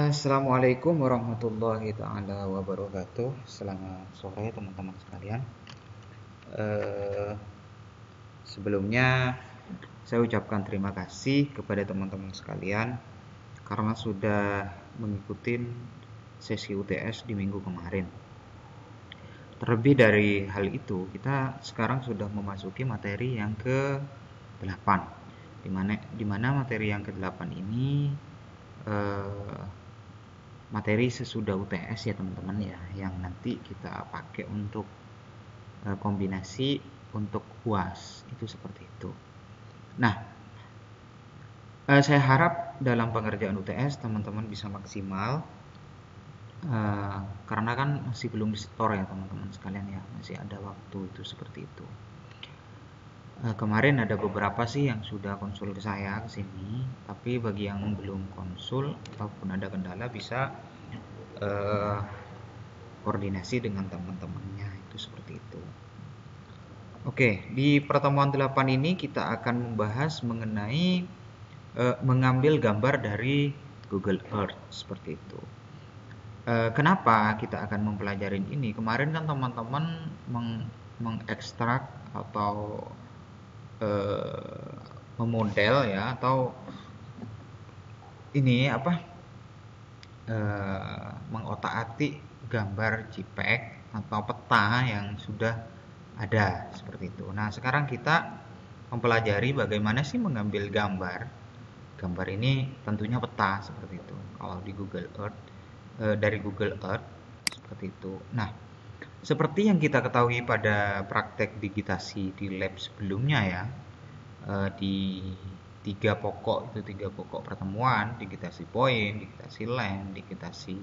Assalamualaikum warahmatullahi taala wabarakatuh. Selamat sore teman-teman sekalian. Eh, Sebelumnya saya ucapkan terima kasih kepada teman-teman sekalian karena sudah mengikuti sesi UTS di minggu kemarin. Terlebih dari hal itu, kita sekarang sudah memasuki materi yang ke-8. Di mana materi yang ke-8 ini eh, materi sesudah UTS ya teman-teman ya, yang nanti kita pakai untuk kombinasi untuk UAS itu seperti itu. Nah, saya harap dalam pengerjaan UTS teman-teman bisa maksimal, karena kan masih belum disetor ya teman-teman sekalian ya, masih ada waktu itu seperti itu. Kemarin ada beberapa sih yang sudah konsul ke saya ke sini, tapi bagi yang belum konsul ataupun ada kendala bisa eh, koordinasi dengan teman-temannya itu seperti itu. Oke, di pertemuan 8 ini kita akan membahas mengenai mengambil gambar dari Google Earth seperti itu. Kenapa kita akan mempelajari ini? Kemarin kan teman-teman mengekstrak atau memodel ya, atau ini apa, mengotak-atik gambar JPEG atau peta yang sudah ada seperti itu. Nah, sekarang kita mempelajari bagaimana sih mengambil gambar. Gambar ini tentunya peta seperti itu. Kalau di Google Earth, dari Google Earth seperti itu. Nah, seperti yang kita ketahui pada praktek digitasi di lab sebelumnya ya, di tiga pokok pertemuan: digitasi point, digitasi line, digitasi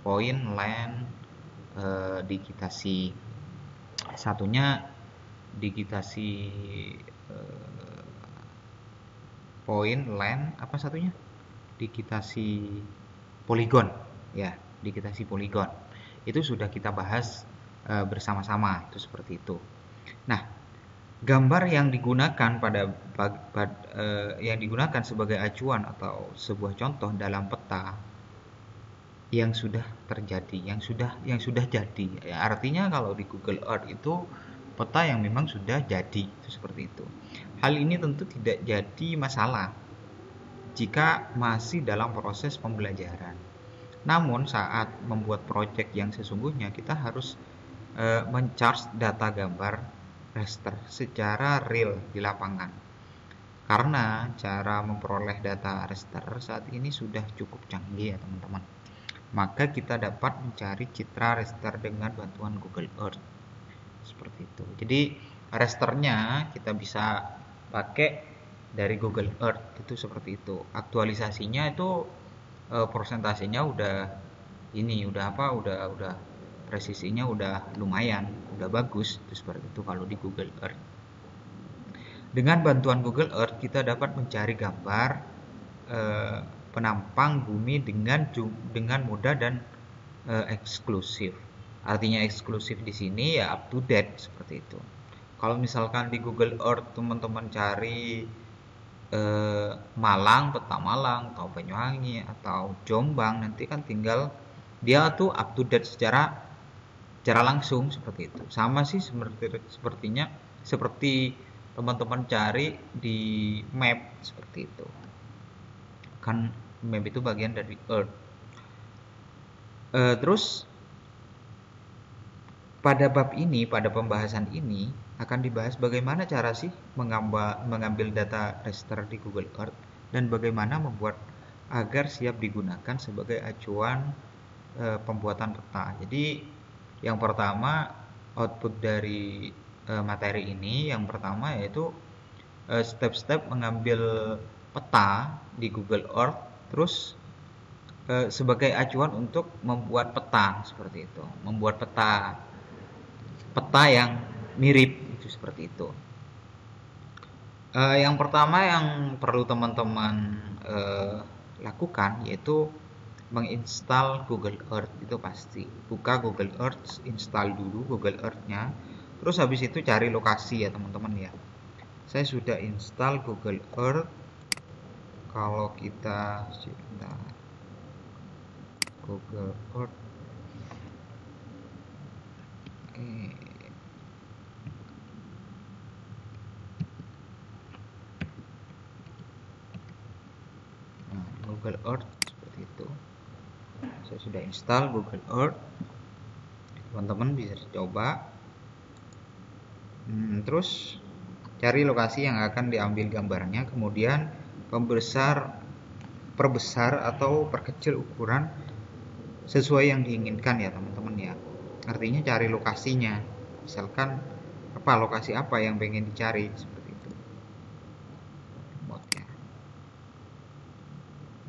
point, line, digitasi satunya digitasi point, line, apa satunya? Digitasi poligon ya, digitasi poligon. Itu sudah kita bahas bersama-sama itu seperti itu. Nah, gambar yang digunakan yang digunakan sebagai acuan atau sebuah contoh dalam peta yang sudah terjadi, yang sudah jadi. Ya, artinya kalau di Google Earth itu peta yang memang sudah jadi itu seperti itu. Hal ini tentu tidak jadi masalah jika masih dalam proses pembelajaran. Namun saat membuat proyek yang sesungguhnya kita harus men-charge data gambar raster secara real di lapangan. Karena cara memperoleh data raster saat ini sudah cukup canggih ya teman-teman. Maka kita dapat mencari citra raster dengan bantuan Google Earth. Seperti itu. Jadi rasternya kita bisa pakai dari Google Earth itu seperti itu. Aktualisasinya itu persentasenya udah presisinya udah lumayan, udah bagus itu seperti itu kalau di Google Earth. Dengan bantuan Google Earth kita dapat mencari gambar penampang bumi dengan mudah dan eksklusif. Artinya eksklusif di sini ya up to date seperti itu. Kalau misalkan di Google Earth teman-teman cari Malang, peta Malang atau Banyuwangi atau Jombang, nanti kan tinggal dia tuh up to date secara langsung seperti itu. Sama sih seperti teman-teman cari di map seperti itu. Kan map itu bagian dari Earth. Terus pada pembahasan ini akan dibahas bagaimana cara sih mengambil data raster di Google Earth dan bagaimana membuat agar siap digunakan sebagai acuan pembuatan peta. Jadi yang pertama, output dari materi ini yang pertama yaitu step-step mengambil peta di Google Earth, terus sebagai acuan untuk membuat peta seperti itu, membuat peta yang mirip itu seperti itu. Yang pertama yang perlu teman-teman lakukan yaitu menginstal Google Earth. Itu pasti buka Google Earth, install dulu Google Earth-nya, terus habis itu cari lokasi ya teman-teman ya. Saya sudah install Google Earth, kalau kita Google Earth, Google Earth seperti itu. Saya sudah install Google Earth, teman-teman bisa coba. Terus cari lokasi yang akan diambil gambarnya, kemudian perbesar atau perkecil ukuran sesuai yang diinginkan ya teman-teman ya. Artinya cari lokasinya, misalkan lokasi apa yang pengen dicari, seperti itu.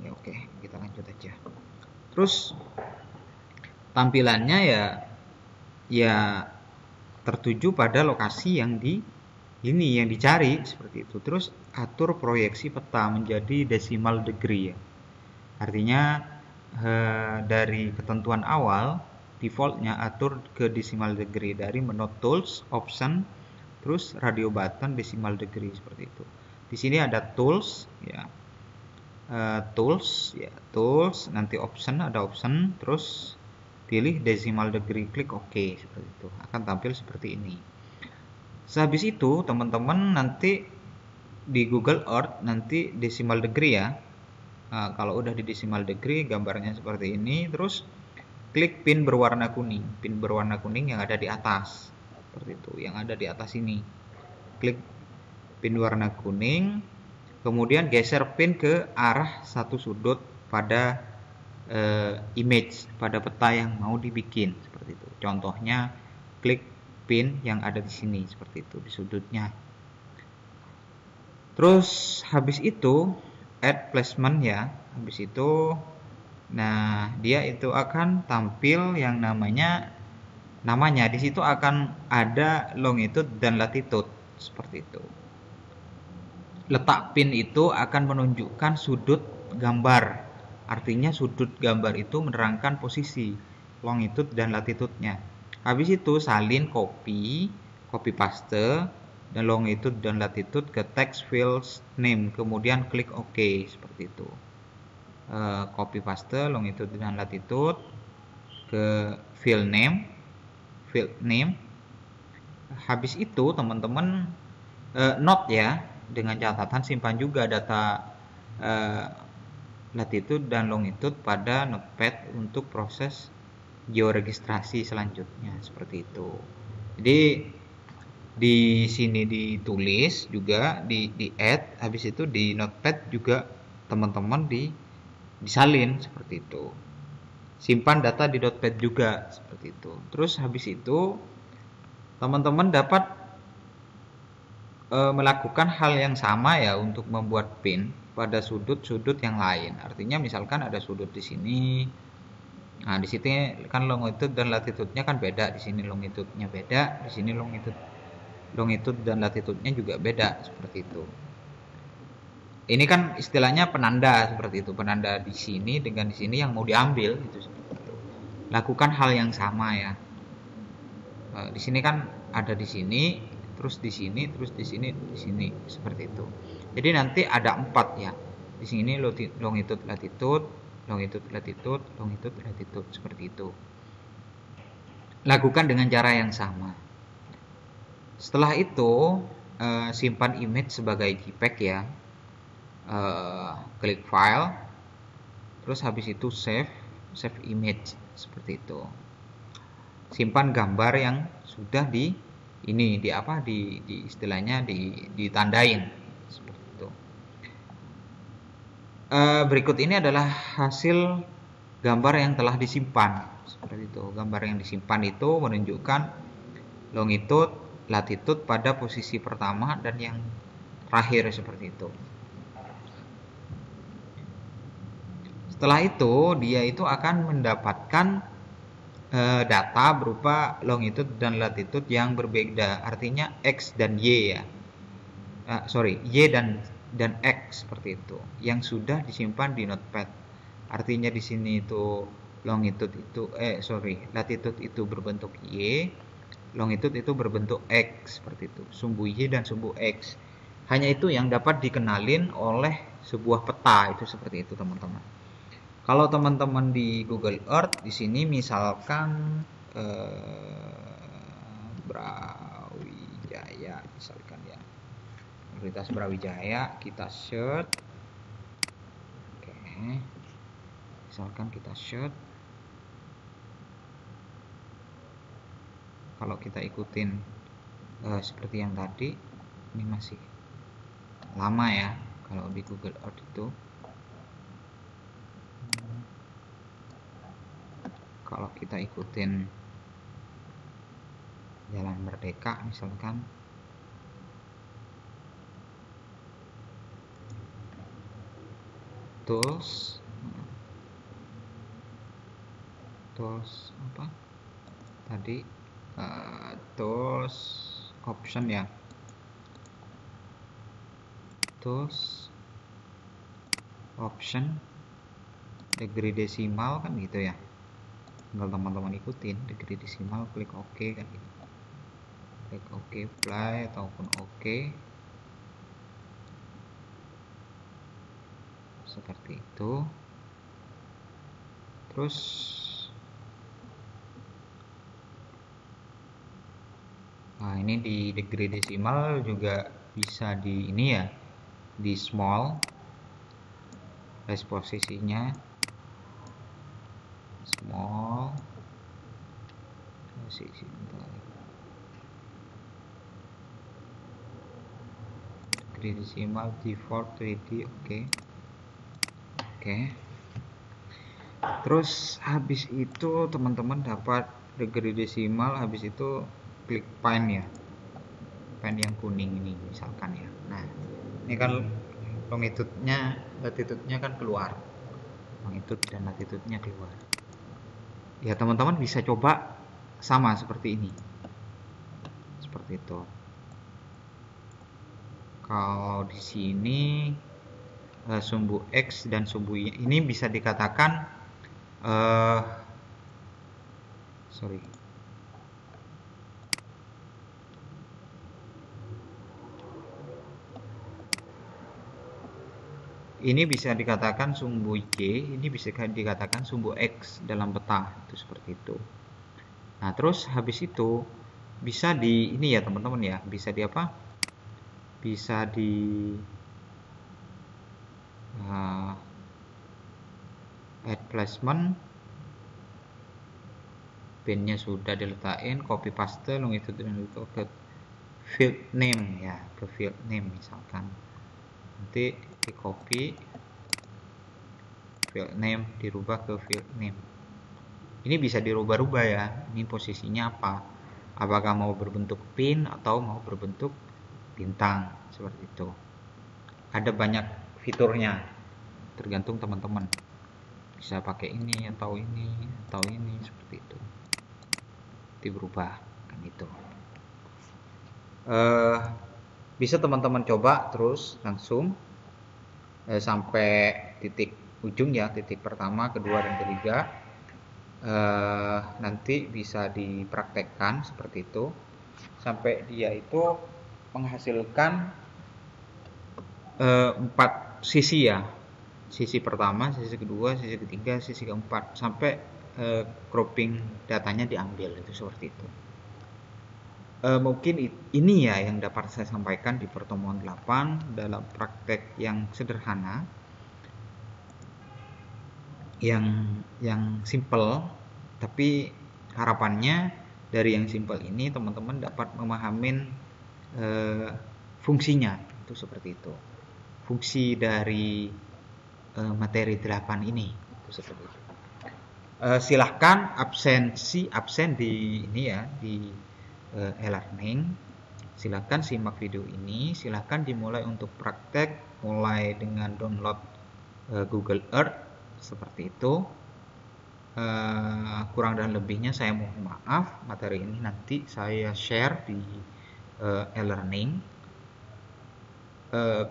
Ya oke, kita lanjut aja. Terus tampilannya ya tertuju pada lokasi yang dicari, seperti itu. Terus atur proyeksi peta menjadi decimal degree ya. Artinya dari ketentuan awal defaultnya atur ke decimal degree dari menu tools, option, terus radio button decimal degree, seperti itu. Di sini ada tools ya. Tools, nanti option, ada option, terus pilih decimal degree, klik OK, seperti itu. Akan tampil seperti ini. Sehabis itu teman-teman nanti di Google Earth nanti decimal degree ya. Kalau udah di decimal degree gambarnya seperti ini, terus klik pin berwarna kuning, yang ada di atas, seperti itu, yang ada di atas ini. Klik pin warna kuning, kemudian geser pin ke arah satu sudut pada image, pada peta yang mau dibikin, seperti itu. Contohnya klik pin yang ada di sini, seperti itu, di sudutnya. Terus habis itu add placement ya. Habis itu dia itu akan tampil yang namanya di situ akan ada longitude dan latitude, seperti itu. Letak pin itu akan menunjukkan sudut gambar. Artinya sudut gambar itu menerangkan posisi longitude dan latitude-nya. Habis itu salin copy paste dan longitude dan latitude ke text fields name, kemudian klik OK, seperti itu. Copy paste longitude dan latitude ke field name. Habis itu teman-teman note ya, dengan catatan simpan juga data latitude dan longitude pada notepad untuk proses georegistrasi selanjutnya, seperti itu. Jadi di sini ditulis juga, di add, habis itu di notepad juga teman-teman disalin, seperti itu. Simpan data di notepad juga, seperti itu. Terus habis itu teman-teman dapat melakukan hal yang sama ya untuk membuat pin pada sudut-sudut yang lain. Artinya misalkan ada sudut di sini. Nah, di sini kan longitude dan latitude-nya kan beda. Di sini longitude-nya beda, di sini longitude dan latitude-nya juga beda, seperti itu. Ini kan istilahnya penanda, seperti itu. Penanda di sini dengan di sini yang mau diambil, gitu, seperti itu. Lakukan hal yang sama ya. Di sini kan ada di sini, terus di sini, terus di sini, di sini, seperti itu. Jadi nanti ada 4 ya. Di sini longitude, latitude, seperti itu. Lakukan dengan cara yang sama. Setelah itu simpan image sebagai JPEG ya. Klik file, terus habis itu save image, seperti itu. Simpan gambar yang sudah istilahnya ditandain, seperti itu. Berikut ini adalah hasil gambar yang telah disimpan, seperti itu. Gambar yang disimpan itu menunjukkan longitude, latitude pada posisi pertama dan yang terakhir, seperti itu. Setelah itu dia itu akan mendapatkan data berupa longitude dan latitude yang berbeda, artinya X dan Y ya. Y dan X, seperti itu, yang sudah disimpan di notepad. Artinya di sini itu latitude itu berbentuk Y, longitude itu berbentuk X, seperti itu, sumbu Y dan sumbu X. Hanya itu yang dapat dikenalin oleh sebuah peta, itu seperti itu teman-teman. Kalau teman-teman di Google Earth, di sini misalkan Brawijaya, misalkan ya, Universitas Brawijaya, kita search. Oke, misalkan kita search. Kalau kita ikutin seperti yang tadi, ini masih lama ya kalau di Google Earth itu. Kalau kita ikutin Jalan Merdeka misalkan, tools apa tadi, tools option ya, tools option degree desimal kan gitu ya, tinggal teman-teman ikutin degree desimal, klik OK kan gitu, klik OK, play ataupun OK, seperti itu. Terus nah ini di degree desimal juga bisa di ini ya, di small size posisinya, small posisi degree desimal default 3D. Oke. Terus habis itu teman-teman dapat degree desimal, habis itu klik find ya, find yang kuning ini misalkan ya. Nah ini kan longitude-nya, latitude-nya kan keluar, longitude dan latitude-nya keluar ya. Teman-teman bisa coba sama seperti ini, seperti itu. Kalau di sini sumbu X dan sumbu Y ini bisa dikatakan sorry, ini bisa dikatakan sumbu Y, ini bisa dikatakan sumbu X dalam peta, itu seperti itu. Nah terus habis itu bisa di ini ya teman-teman ya, bisa di apa, bisa di add placement, pinnya sudah diletakin, copy paste longitude itu ke field name ya, ke field name misalkan, nanti di copy field name, dirubah ke field name. Ini bisa dirubah-rubah ya, ini posisinya apa, apakah mau berbentuk pin atau mau berbentuk bintang, seperti itu. Ada banyak fiturnya, tergantung teman-teman bisa pakai ini atau ini seperti itu, nanti berubah kan itu. Bisa teman-teman coba terus langsung sampai titik ujung ya, titik pertama, kedua, dan ketiga. Nanti bisa dipraktekkan seperti itu sampai dia itu menghasilkan 4 sisi ya, sisi pertama, sisi kedua, sisi ketiga, sisi keempat, sampai cropping datanya diambil, itu seperti itu. Mungkin ini ya yang dapat saya sampaikan di pertemuan 8 dalam praktek yang sederhana, yang simple, tapi harapannya dari yang simple ini teman-teman dapat memahamin fungsinya, itu seperti itu, fungsi dari materi 8 ini, itu seperti itu. Silahkan absen di ini ya, di e-learning, silahkan simak video ini, silahkan dimulai untuk praktek, mulai dengan download Google Earth, seperti itu. Kurang dan lebihnya saya mohon maaf. Materi ini nanti saya share di e-learning.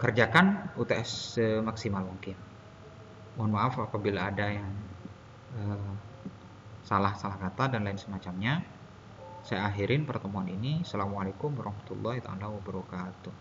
Kerjakan UTS semaksimal mungkin. Mohon maaf apabila ada yang salah kata dan lain semacamnya. Saya akhirin pertemuan ini. Assalamualaikum warahmatullahi wabarakatuh.